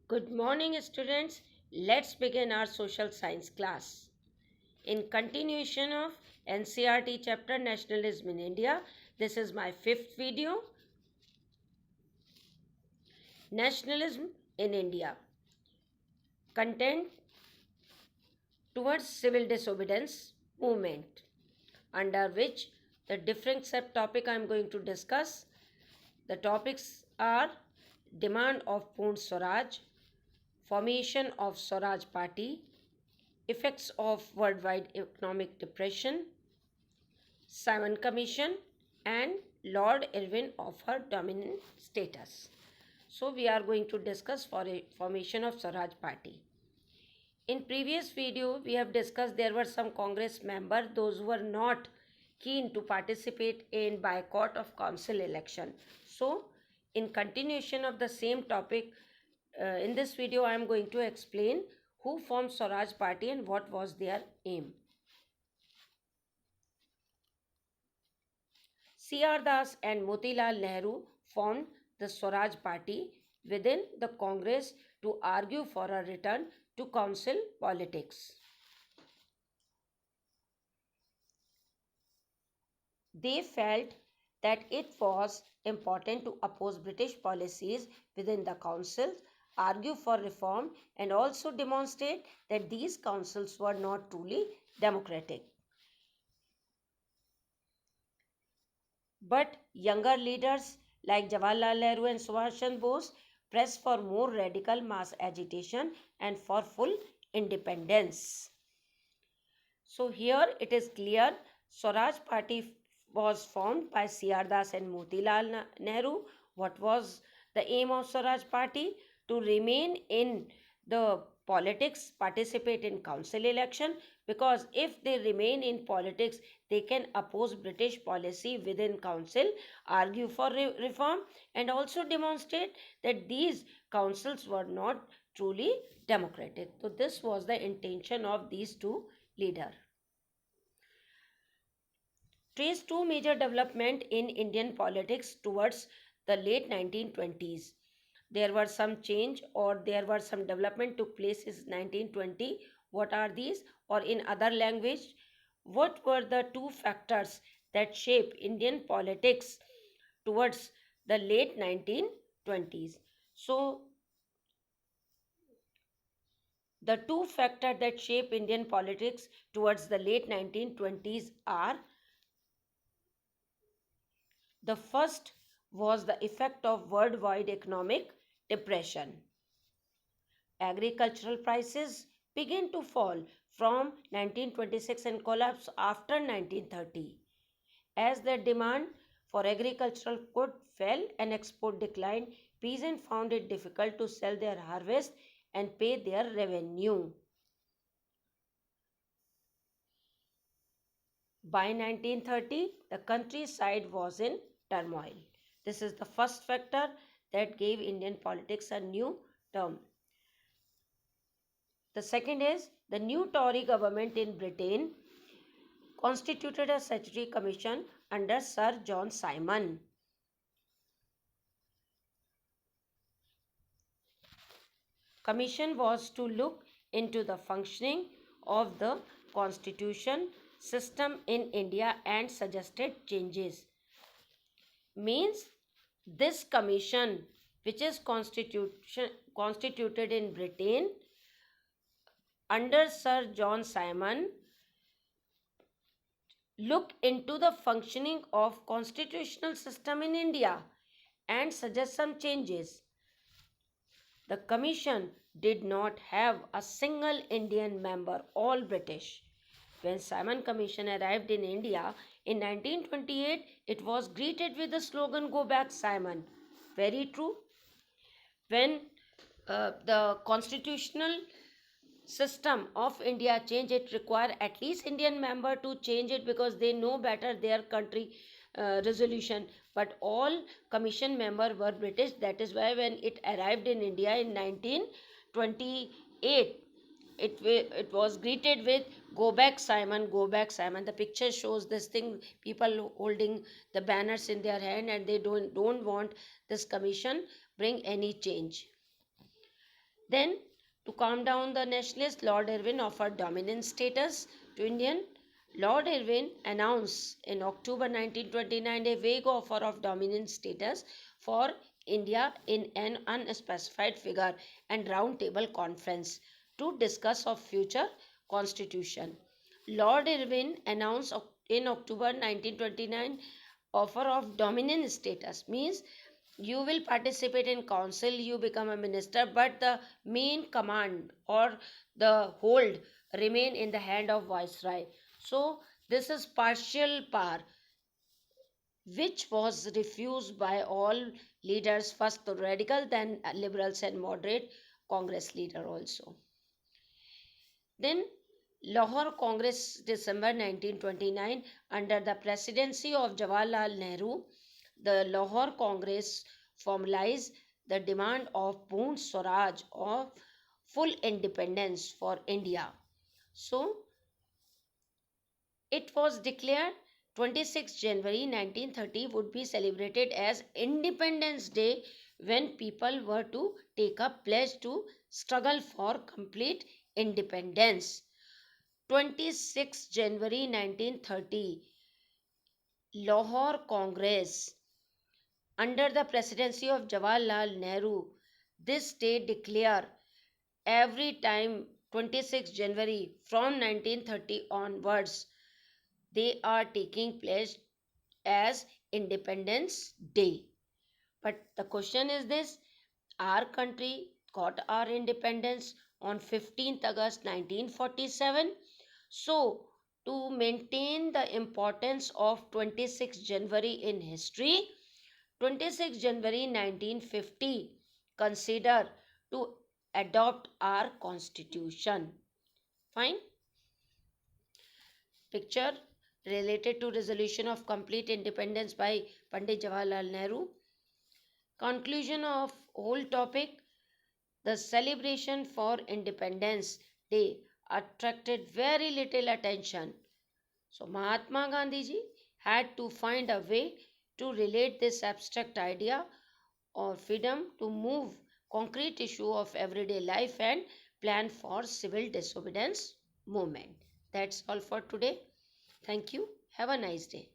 Good morning, students. Let's begin our social science class. In continuation of NCERT chapter Nationalism in India, this is my fifth video. Nationalism in India. Content towards civil disobedience movement, under which the different subtopic I am going to discuss. The topics are demand of Purn Swaraj, formation of Swaraj Party, effects of worldwide economic depression, Simon Commission, and Lord Irwin of her dominant status. So we are going to discuss for a formation of Swaraj Party. In previous video, we have discussed there were some Congress members, those who were not keen to participate in boycott of council election. So, in continuation of the same topic, in this video, I am going to explain who formed Swaraj Party and what was their aim. C.R. Das and Motilal Nehru formed the Swaraj Party within the Congress to argue for a return to council politics. They felt that it was important to oppose British policies within the councils, argue for reform, and also demonstrate that these councils were not truly democratic. But younger leaders like Jawaharlal Nehru and Subhash Chandra Bose pressed for more radical mass agitation and for full independence. So here it is clear Swaraj Party was formed by C.R. Das and Motilal Nehru. What was the aim of Swaraj Party? To remain in the politics, participate in council election, because if they remain in politics, they can oppose British policy within council, argue for reform, and also demonstrate that these councils were not truly democratic. So this was the intention of these two leaders. Trace two major developments in Indian politics towards the late 1920s. There were some change or there were some development took place in 1920. What are these? Or in other language, what were the two factors that shape Indian politics towards the late 1920s? So, the two factors that shape Indian politics towards the late 1920s are: the first was the effect of worldwide economic depression. Agricultural prices began to fall from 1926 and collapse after 1930. As the demand for agricultural goods fell and export declined, peasants found it difficult to sell their harvest and pay their revenue. By 1930, the countryside was in turmoil. This is the first factor that gave Indian politics a new term. The second is the new Tory government in Britain constituted a statutory commission under Sir John Simon. Commission was to look into the functioning of the constitution system in India and suggested changes. Means this commission, which is constituted in Britain under Sir John Simon, look into the functioning of constitutional system in India and suggest some changes. The commission did not have a single Indian member, all British. When Simon Commission arrived in India in 1928, it was greeted with the slogan, "Go back, Simon." Very true. When the constitutional system of India changed, it required at least Indian member to change it because they know better their country resolution. But all commission member were British. That is why when it arrived in India in 1928, it was greeted with "Go back, Simon, go back, Simon." The picture shows this thing, people holding the banners in their hand, and they don't want this commission bring any change. Then, to calm down the nationalists, Lord Irwin offered dominant status to Indian. Lord Irwin announced in October 1929 a vague offer of dominant status for India in an unspecified figure and round table conference to discuss of future constitution. Lord Irwin announced in October 1929 offer of dominant status means you will participate in council, you become a minister, but the main command or the hold remain in the hand of viceroy. So this is partial power which was refused by all leaders, first the radical, then liberals and moderate Congress leader also. Then Lahore Congress, December 1929, under the presidency of Jawaharlal Nehru, the Lahore Congress formalized the demand of Poon Swaraj of full independence for India. So it was declared 26 January 1930 would be celebrated as Independence Day when people were to take a pledge to struggle for complete independence. 26 January 1930, Lahore Congress under the presidency of Jawaharlal Nehru, this day declare every time 26 January from 1930 onwards, they are taking place as Independence Day. But the question is this, our country got our independence on 15th August 1947. So, to maintain the importance of 26 January in history, 26 January 1950 consider to adopt our constitution. Fine. Picture related to resolution of complete independence by Pandit Jawaharlal Nehru. Conclusion of whole topic, the celebration for Independence Day attracted very little attention. So Mahatma Gandhi ji had to find a way to relate this abstract idea or freedom to move concrete issue of everyday life and plan for civil disobedience movement. That's all for today. Thank you. Have a nice day.